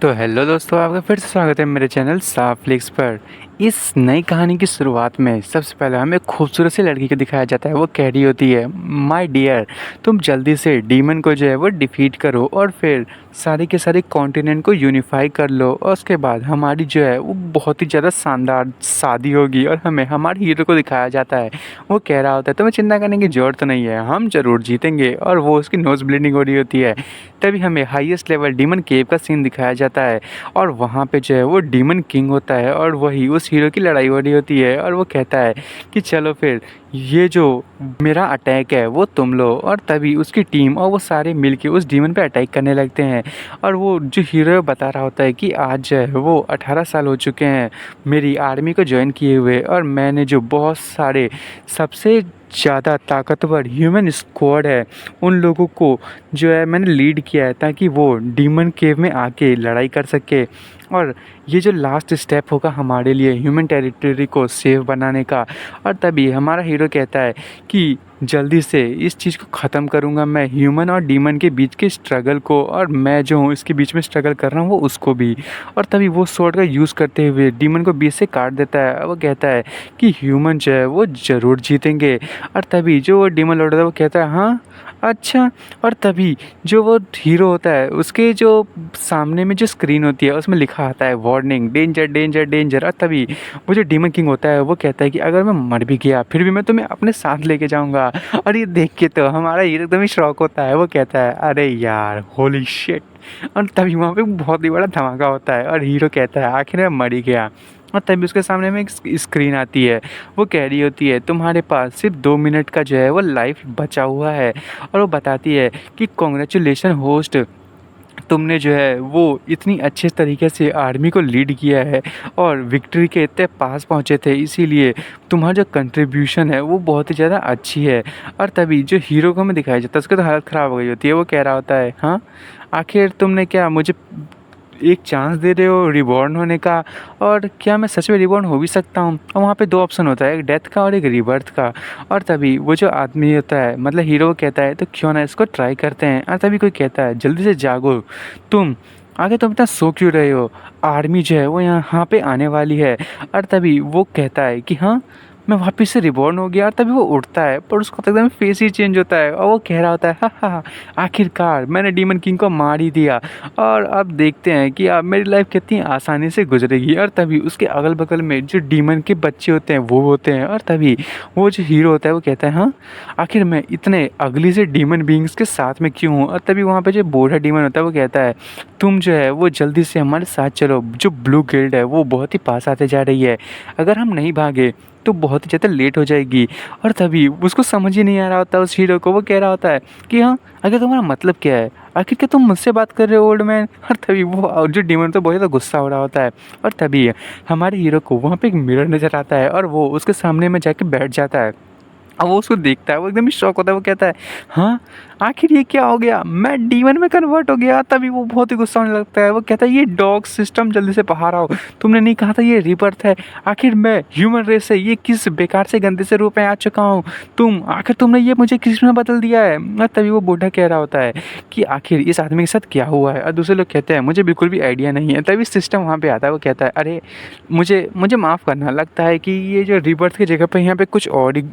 तो हेलो दोस्तों, आपका फिर से स्वागत है मेरे चैनल साफ फ्लिक्स पर। इस नई कहानी की शुरुआत में सबसे पहले हमें एक खूबसूरत सी लड़की को दिखाया जाता है। वो कह रही होती है, माय डियर, तुम जल्दी से डीमन को जो है वो डिफीट करो और फिर सारे के सारे कॉन्टिनेंट को यूनिफाई कर लो, और उसके बाद हमारी जो है वो बहुत ही ज़्यादा शानदार शादी होगी। और हमें हमारे हीरो को दिखाया जाता है, वो कह रहा होता है तुम्हें चिंता करने की ज़रूरत नहीं है, हम ज़रूर जीतेंगे। और वो उसकी नोज़ ब्लीडिंग हो रही होती है। तभी हमें हाईएस्ट लेवल डीमन केव का सीन दिखाया जाता है, और वहाँ पे जो है वो डीमन किंग होता है, और वही उस हीरो की लड़ाई हो रही होती है। और वो कहता है कि चलो फिर ये जो मेरा अटैक है वो तुम लो। और तभी उसकी टीम और वो सारे मिलके उस डीमन पे अटैक करने लगते हैं। और वो जो हीरो बता रहा होता है कि आज जो है वो 18 साल हो चुके हैं मेरी आर्मी को ज्वाइन किए हुए, और मैंने जो बहुत सारे सबसे ज़्यादा ताकतवर ह्यूमन स्क्वाड है उन लोगों को जो है मैंने लीड किया है, ताकि वो डीमन केव में आके लड़ाई कर सके। और ये जो लास्ट स्टेप होगा हमारे लिए ह्यूमन टेरिटरी को सेफ बनाने का। और तभी हमारा हीरो कहता है कि जल्दी से इस चीज़ को ख़त्म करूँगा मैं, ह्यूमन और डीमन के बीच के स्ट्रगल को, और मैं जो हूँ इसके बीच में स्ट्रगल कर रहा हूँ वो उसको भी। और तभी वो स्वॉर्ड का यूज़ करते हुए डीमन को बीच से काट देता है। वो कहता है कि ह्यूमन जो है वो ज़रूर जीतेंगे। और तभी जो वो डीमन लौटता है वो कहता है हाँ अच्छा। और तभी जो वो हीरो होता है उसके जो सामने में जो स्क्रीन होती है उसमें लिखा आता है वार्निंग, डेंजर डेंजर डेंजर। और तभी वो जो डीमन किंग होता है वो कहता है कि अगर मैं मर भी गया फिर भी मैं तुम्हें अपने साथ लेके जाऊंगा। और ये देख के तो हमारा हीरो एकदम ही शॉक होता है। वो कहता है अरे यार होली शिट। और तभी वहाँ पे बहुत ही बड़ा धमाका होता है, और हीरो कहता है आखिर मैं मर ही गया। और तभी उसके सामने में एक स्क्रीन आती है। वो कह रही होती है तुम्हारे पास सिर्फ 2 मिनट का जो है वो लाइफ बचा हुआ है। और वो बताती है कि कॉन्ग्रेचुलेशन होस्ट, तुमने जो है वो इतनी अच्छे तरीके से आर्मी को लीड किया है और विक्ट्री के इतने पास पहुँचे थे, इसीलिए तुम्हारा जो कंट्रीब्यूशन है वो बहुत ही ज़्यादा अच्छी है। और तभी जो हीरो को हमें दिखाया जाता है उसकी तो हालत ख़राब हो गई होती है। वो कह रहा होता है हाँ आखिर तुमने क्या मुझे एक चांस दे रहे हो रिबॉर्न होने का, और क्या मैं सच में रिबॉर्न हो भी सकता हूँ। और वहाँ पे 2 ऑप्शन होता है, एक डेथ का और एक रीबर्थ का। और तभी वो जो आदमी होता है मतलब हीरो कहता है तो क्यों ना इसको ट्राई करते हैं। और तभी कोई कहता है जल्दी से जागो तुम, आगे तुम इतना सो क्यों रहे हो, आर्मी जो है वो यहाँ पे आने वाली है। और तभी वो कहता है कि हाँ मैं वापस से रिबॉर्न हो गया। और तभी वो उठता है पर उसका तो एकदम फेस ही चेंज होता है, और वो कह रहा होता है हा हा आखिरकार मैंने डीमन किंग को मार ही दिया, और अब देखते हैं कि अब मेरी लाइफ कितनी आसानी से गुजरेगी। और तभी उसके अगल बगल में जो डीमन के बच्चे होते हैं वो होते हैं। और तभी वो जो हीरो होता है वो कहता है हाँ आखिर मैं इतने अगली से डीमन बींग्स के साथ में क्यों हूँ। और तभी वहाँ पे जो बूढ़ा डीमन होता है वो कहता है तुम जो है वो जल्दी से हमारे साथ चलो, जो ब्लू गिल्ड है वो बहुत ही पास आते जा रही है, अगर हम नहीं भागे तो बहुत ही ज़्यादा लेट हो जाएगी। और तभी उसको समझ ही नहीं आ रहा होता उस हीरो को। वो कह रहा होता है कि हाँ आखिर तुम्हारा मतलब क्या है, आखिर क्या तुम मुझसे बात कर रहे हो ओल्ड मैन। और तभी वो जो डीमन तो बहुत ज़्यादा गुस्सा हो रहा होता है। और तभी हमारे हीरो को वहाँ पे एक मिरर नज़र आता है, और वो उसके सामने में जाके बैठ जाता है। अब वो उसको देखता है, वो एकदम ही शॉक होता है। वो कहता है हाँ आखिर ये क्या हो गया, मैं डीमन में कन्वर्ट हो गया। तभी वो बहुत ही गुस्सा होने लगता है। वो कहता है ये डॉग सिस्टम जल्दी से बाहर आओ, तुमने नहीं कहा था ये रीबर्थ है, आखिर मैं ह्यूमन रेस से ये किस बेकार से गंदे से रूप में आ चुका हूँ, तुम आखिर तुमने ये मुझे किस में बदल दिया है। और तभी वो बूढ़ा कह रहा होता है कि आखिर इस आदमी के साथ क्या हुआ है। और दूसरे लोग कहते हैं मुझे बिल्कुल भी आइडिया नहीं है। तभी सिस्टम वहाँ पे आता है। वो कहता है अरे मुझे मुझे माफ़ करना, लगता है कि ये जो रीबर्थ की जगह पर यहाँ पे कुछ और ही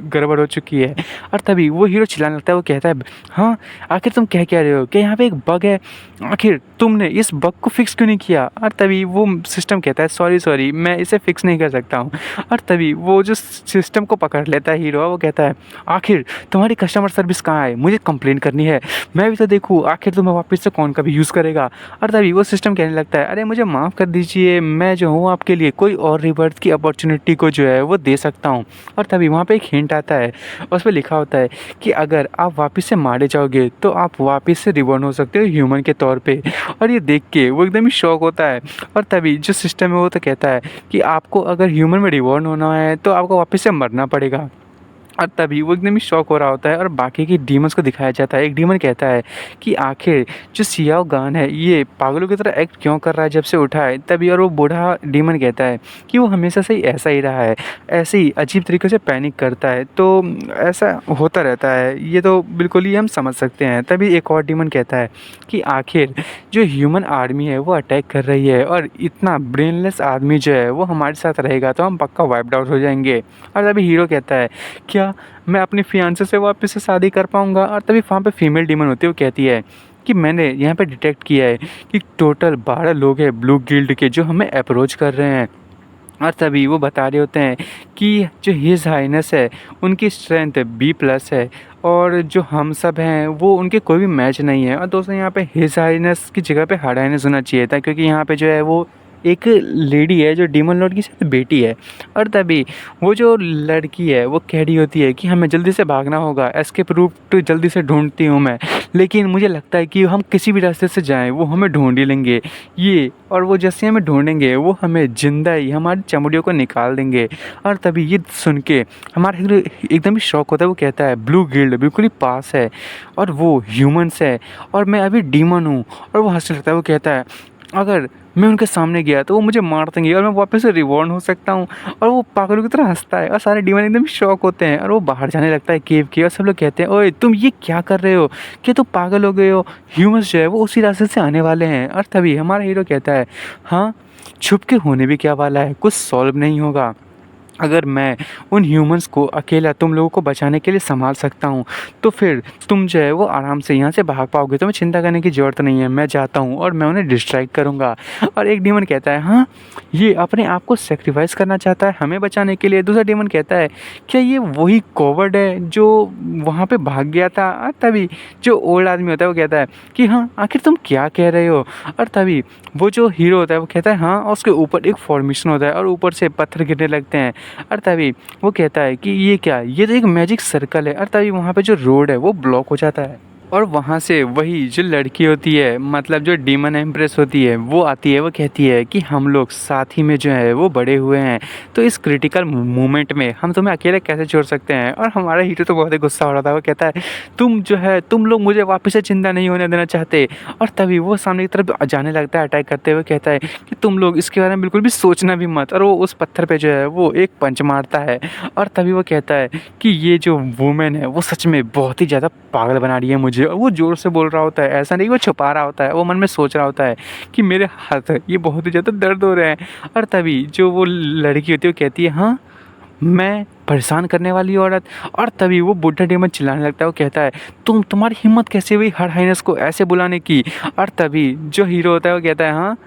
गड़बड़ हो चुकी है। और तभी वो हीरो चिल्लाने लगता है। वो कहता है हाँ आखिर तुम कह रहे हो कि यहाँ पे एक बग है, आखिर तुमने इस बग को फिक्स क्यों नहीं किया। और तभी वो सिस्टम कहता है सॉरी मैं इसे फिक्स नहीं कर सकता हूँ। और तभी वो जो सिस्टम को पकड़ लेता है हीरो, वो कहता है आखिर तुम्हारी कस्टमर सर्विस कहाँ है, मुझे कंप्लेन करनी है, मैं भी तो देखूँ आखिर तुम्हें वापस से कौन कभी यूज़ करेगा। और तभी वो सिस्टम कहने लगता है अरे मुझे माफ़ कर दीजिए, मैं जो हूँ आपके लिए कोई और रिबर्थ की अपॉर्चुनिटी को जो है वो दे सकता हूँ। और तभी वहाँ पे एक हिंट आता है, उस पर लिखा होता है कि अगर आप वापस से मारे जाओगे तो आप वापस से रिबॉर्न हो सकते हो ह्यूमन के तौर पे। और ये देख के वो एकदम ही शॉक होता है। और तभी जो सिस्टम है वो तो कहता है कि आपको अगर ह्यूमन में रिबॉर्न होना है तो आपको वापस से मरना पड़ेगा। और तभी वो एकदम ही शॉक हो रहा होता है और बाकी के डीमंस को दिखाया जाता है। एक डीमन कहता है कि आखिर जो सियाओ गान है ये पागलों की तरह एक्ट क्यों कर रहा है जब से उठा है तभी। और वो बूढ़ा डीमन कहता है कि वो हमेशा से ही ऐसा ही रहा है, ऐसे ही अजीब तरीके से पैनिक करता है, तो ऐसा होता रहता है, ये तो बिल्कुल ही हम समझ सकते हैं। तभी एक और डीमन कहता है कि आखिर जो ह्यूमन आर्मी है वो अटैक कर रही है और इतना ब्रेनलेस आदमी जो है वो हमारे साथ रहेगा तो हम पक्का वाइप्ड आउट हो जाएंगे। और तभी हीरो कहता है क्या मैं अपनी फियांसे से वापस से शादी कर पाऊँगा। और तभी वहाँ पे फीमेल डीमन होती है, वो कहती है कि मैंने यहाँ पे डिटेक्ट किया है कि टोटल 12 लोग हैं ब्लू गिल्ड के जो हमें अप्रोच कर रहे हैं। और तभी वो बता रहे होते हैं कि जो हिज हाइनेस है उनकी स्ट्रेंथ B+ है और जो हम सब हैं वो उनके कोई भी मैच नहीं है। और दोस्तों यहाँ पे हिज हाइनेस की जगह पे हर हाइनेस होना चाहिए था, क्योंकि यहाँ पे जो है वो एक लेडी है जो डीमन लॉर्ड की शायद बेटी है। और तभी वो जो लड़की है वो कह रही होती है कि हमें जल्दी से भागना होगा, एस्केप रूट जल्दी से ढूंढती हूँ मैं, लेकिन मुझे लगता है कि हम किसी भी रास्ते से जाएं वो हमें ढूंढ ही लेंगे ये, और वो जैसे हमें ढूंढेंगे वो हमें जिंदा ही हमारी चमड़ियों को निकाल देंगे। और तभी ये सुन के हमारा हीरो एकदम ही शौक होता है, वो कहता है ब्लू गिल्ड बिल्कुल ही पास है और वो ह्यूमंस है और मैं अभी डीमन हूँ। और वो हंसने लगता है, वो कहता है अगर मैं उनके सामने गया तो वो मुझे मार देंगे और मैं वापस से रिवॉर्न हो सकता हूँ। और वो पागलों की तरह हंसता है और सारे डीमन एकदम शॉक होते हैं और वो बाहर जाने लगता है केव के। और सब लोग कहते हैं ओए तुम ये क्या कर रहे हो, क्या तुम पागल हो गए हो, ह्यूमंस जो है वो उसी रास्ते से आने वाले हैं। और तभी हमारा हीरो कहता है हाँ छुप के होने भी क्या वाला है, कुछ सॉल्व नहीं होगा, अगर मैं उन ह्यूमंस को अकेला तुम लोगों को बचाने के लिए संभाल सकता हूँ तो फिर तुम जो है वो आराम से यहाँ से भाग पाओगे, तो मैं चिंता करने की ज़रूरत नहीं है, मैं जाता हूँ और मैं उन्हें डिस्ट्रैक्ट करूँगा। और एक डीमन कहता है हाँ ये अपने आप को सेक्रीफाइस करना चाहता है हमें बचाने के लिए। दूसरा डीमन कहता है क्या ये वही कॉवर्ड है जो वहाँ पर भाग गया था। और तभी जो ओल्ड आदमी होता है वो कहता है कि हाँ आखिर तुम क्या कह रहे हो। और तभी वो जो हीरो होता है वो कहता है हाँ, और उसके ऊपर एक फॉर्मेशन होता है और ऊपर से पत्थर गिरने लगते हैं। और तभी वो कहता है कि ये क्या, ये तो एक मैजिक सर्कल है। और तभी वहाँ पे जो रोड है वो ब्लॉक हो जाता है और वहाँ से वही जो लड़की होती है, मतलब जो डीमन एम्प्रेस होती है, वो आती है। वो कहती है कि हम लोग साथ ही में जो है वो बड़े हुए हैं, तो इस क्रिटिकल मोमेंट में हम तुम्हें अकेले कैसे छोड़ सकते हैं। और हमारा हीरो तो बहुत ही गुस्सा हो रहा था, वो कहता है तुम जो है तुम लोग मुझे वापस से जिंदा नहीं होने देना चाहते। और तभी वो सामने की तरफ जाने लगता है अटैक करते हुए, कहता है कि तुम लोग इसके बारे में बिल्कुल भी सोचना भी मत। और वो उस पत्थर पर जो है वो एक पंच मारता है। और तभी वो कहता है कि ये जो वुमेन है वो सच में बहुत ही ज़्यादा पागल बना रही है मुझे। और वो ज़ोर से बोल रहा होता है, ऐसा नहीं वो छुपा रहा होता है, वो मन में सोच रहा होता है कि मेरे हाथ ये बहुत ही ज़्यादा दर्द हो रहे हैं। और तभी जो वो लड़की होती है वो कहती है हाँ मैं परेशान करने वाली औरत। और तभी वो बुढ़ा डीमन चिल्लाने लगता है, वो कहता है तुम्हारी हिम्मत कैसे हुई हर हाइनेस को ऐसे बुलाने की। और तभी जो हीरो होता है वो कहता है हाँ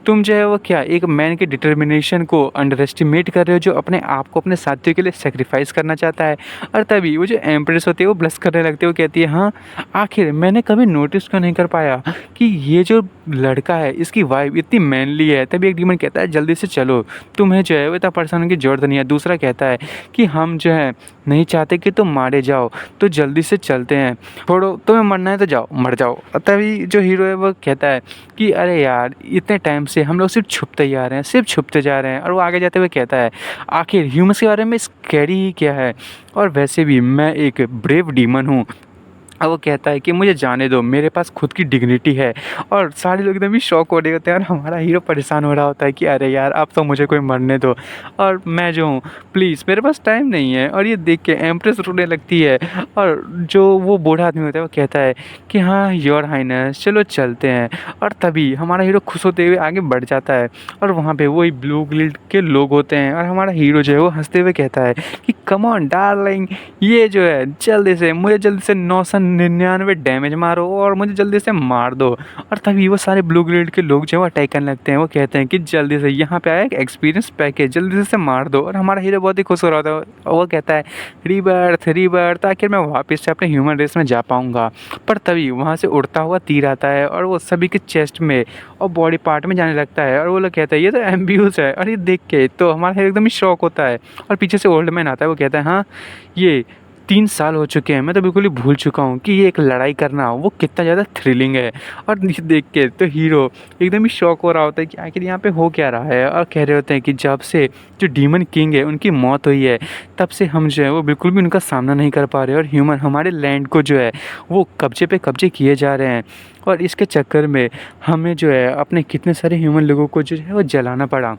तुम जो है वो क्या एक मैन के डिटर्मिनेशन को अंडर एस्टिमेट कर रहे हो जो अपने आप को अपने साथियों के लिए सेक्रीफाइस करना चाहता है। और तभी वो जो एम्प्रेस होती है वो ब्लश करने लगती है, वो कहती है हाँ आखिर मैंने कभी नोटिस क्यों नहीं कर पाया कि ये जो लड़का है इसकी वाइफ इतनी मैनली है। तभी एक डीमन कहता है जल्दी से चलो, तुम्हें जो है वो इतना परेशान होने की जरूरत नहीं है। दूसरा कहता है कि हम जो है नहीं चाहते कि तुम मारे जाओ, तो जल्दी से चलते हैं, छोड़ो तुम्हें मरना है तो जाओ मर जाओ। तभी जो हीरो है वो कहता है कि अरे यार इतने टाइम से हम लोग सिर्फ छुपते ही आ रहे हैं, सिर्फ छुपते जा रहे हैं। और वो आगे जाते हुए कहता है आखिर ह्यूमंस के बारे में स्कैरी ही क्या है, और वैसे भी मैं एक ब्रेव डीमन हूँ। अब वो कहता है कि मुझे जाने दो, मेरे पास खुद की डिग्निटी है। और सारे लोग एकदम ही शॉक हो रहे होते हैं और हमारा हीरो परेशान हो रहा होता है कि अरे यार अब तो मुझे कोई मरने दो और मैं जो हूँ प्लीज़ मेरे पास टाइम नहीं है। और ये देख के एम्प्रेस रोने लगती है और जो वो बूढ़ा आदमी होता है वो कहता है कि हाँ योर हाइनेस चलो चलते हैं। और तभी हमारा हीरो खुश होते हुए आगे बढ़ जाता है और वहाँ पर वही ब्लू गिल्ड के लोग होते हैं और हमारा हीरो जो है वो हंसते हुए कहता है कि कम ऑन डार्लिंग, ये जो है मुझे जल्दी से 999 डैमेज मारो और मुझे जल्दी से मार दो। और तभी वो सारे ब्लू ग्रेड के लोग जो है वो अटैक करने लगते हैं। वो कहते हैं कि जल्दी से यहाँ पे आया एक एक्सपीरियंस पैकेज, जल्दी से मार दो। और हमारा हीरो बहुत ही खुश हो रहा था और वो कहता है रीबर्थ आखिर मैं वापस से अपने ह्यूमन रेस में जा पाऊँगा। पर तभी वहाँ से उड़ता हुआ तीर आता है और वो सभी के चेस्ट में और बॉडी पार्ट में जाने लगता है। और वो लोग कहता है ये तो एम्ब्यूस है। और ये देख के तो हमारा हीरो एकदम ही शॉक होता है और पीछे से ओल्ड मैन आता है, वो कहता है हाँ ये 3 साल हो चुके हैं, मैं तो बिल्कुल ही भूल चुका हूँ कि ये एक लड़ाई करना वो कितना ज़्यादा थ्रिलिंग है। और ये देख के तो हीरो एकदम ही शॉक हो रहा होता है कि आखिर यहाँ पे हो क्या रहा है, और कह रहे होते हैं कि जब से जो डीमन किंग है उनकी मौत हुई है, तब से हम जो है वो बिल्कुल भी उनका सामना नहीं कर पा रहे, और ह्यूमन हमारे लैंड को जो है वो कब्जे पे कब्जे किए जा रहे हैं। और इसके चक्कर में हमें जो है अपने कितने सारे ह्यूमन लोगों को जो है वो जलाना पड़ा।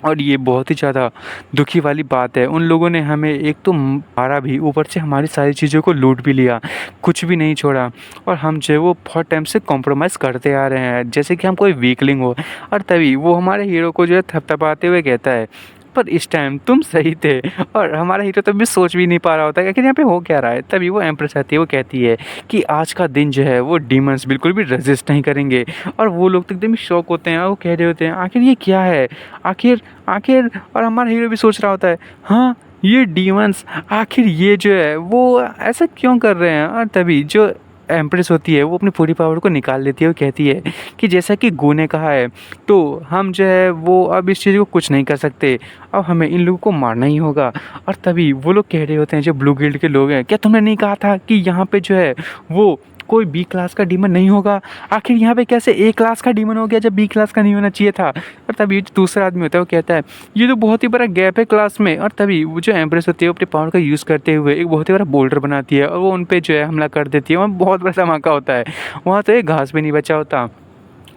और ये बहुत ही ज़्यादा दुखी वाली बात है, उन लोगों ने हमें एक तो मारा भी, ऊपर से हमारी सारी चीज़ों को लूट भी लिया, कुछ भी नहीं छोड़ा। और हम जो है वो बहुत टाइम से कॉम्प्रोमाइज़ करते आ रहे हैं, जैसे कि हम कोई वीकलिंग हो। और तभी वो हमारे हीरो को जो है थपथपाते हुए कहता है, पर इस टाइम तुम सही थे। और हमारा हीरो तब भी सोच भी नहीं पा रहा होता है कि यहाँ पे हो क्या रहा है। तभी वो एम्प्रेस आती है, वो कहती है कि आज का दिन जो है वो डीमंस बिल्कुल भी रेजिस्ट नहीं करेंगे। और वो लोग तो एकदम ही शॉक होते हैं, और वो कह रहे होते हैं आखिर ये क्या है, आखिर आखिर। और हमारा हीरो भी सोच रहा होता है, हाँ ये डीमंस आखिर ये जो है वो ऐसा क्यों कर रहे हैं। और तभी जो एम्प्रेस होती है वो अपनी पूरी पावर को निकाल लेती है, वो कहती है कि जैसा कि गू ने कहा है, तो हम जो है वो अब इस चीज़ को कुछ नहीं कर सकते, अब हमें इन लोगों को मारना ही होगा। और तभी वो लोग कह रहे होते हैं, जो ब्लू गिल्ड के लोग हैं, क्या तुमने नहीं कहा था कि यहाँ पे जो है वो कोई बी क्लास का डीमन नहीं होगा, आखिर यहाँ पे कैसे ए क्लास का डीमन हो गया जब बी क्लास का नहीं होना चाहिए था। और तभी जो दूसरा आदमी होता है वो कहता है ये तो बहुत ही बड़ा गैप है क्लास में। और तभी वो जो एम्प्रेस होती है वो अपने पावर का यूज़ करते हुए एक बहुत ही बड़ा बोल्डर बनाती है, और वो उन पे जो है हमला कर देती है। वहाँ बहुत बड़ा धमाका होता है, वहाँ तो एक घास भी नहीं बचा होता,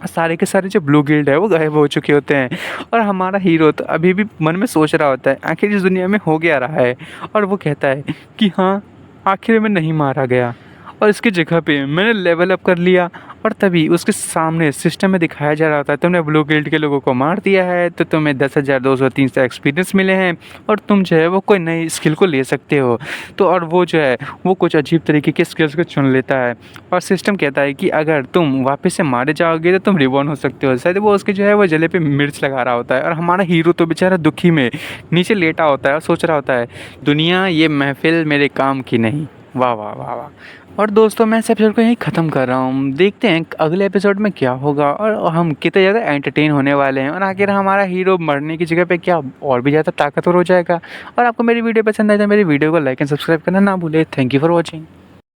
सारे के सारे जो ब्लू गिल्ड है वो गायब हो चुके होते हैं। और हमारा हीरो तो अभी भी मन में सोच रहा होता है आखिर इस दुनिया में हो गया रहा है। और वो कहता है कि हाँ, आखिर में नहीं मारा गया, और इसकी जगह पे मैंने लेवल अप कर लिया। और तभी उसके सामने सिस्टम में दिखाया जा रहा था, तुमने ब्लू गिल्ड के लोगों को मार दिया है तो तुम्हें 10,203 एक्सपीरियंस मिले हैं, और तुम जो है वो कोई नई स्किल को ले सकते हो। तो और वो जो है वो कुछ अजीब तरीके के स्किल्स को चुन लेता है, और सिस्टम कहता है कि अगर तुम वापस से मारे जाओगे तो तुम रिबॉर्न हो सकते हो। शायद वो उसके जो है वो जले पे मिर्च लगा रहा होता है, और हमारा हीरो तो बेचारा दुखी में नीचे लेटा होता है और सोच रहा होता है दुनिया ये महफिल मेरे काम की नहीं। वाह वाह वाह वाह। और दोस्तों मैं इस एपिसोड को यहीं ख़त्म कर रहा हूँ, देखते हैं अगले एपिसोड में क्या होगा, और हम कितने ज़्यादा एंटरटेन होने वाले हैं, और आखिर हमारा हीरो मरने की जगह पे क्या और भी ज़्यादा ताकतवर हो जाएगा। और आपको मेरी वीडियो पसंद आए तो मेरी वीडियो को लाइक एंड सब्सक्राइब करना ना भूले। Thank you for watching.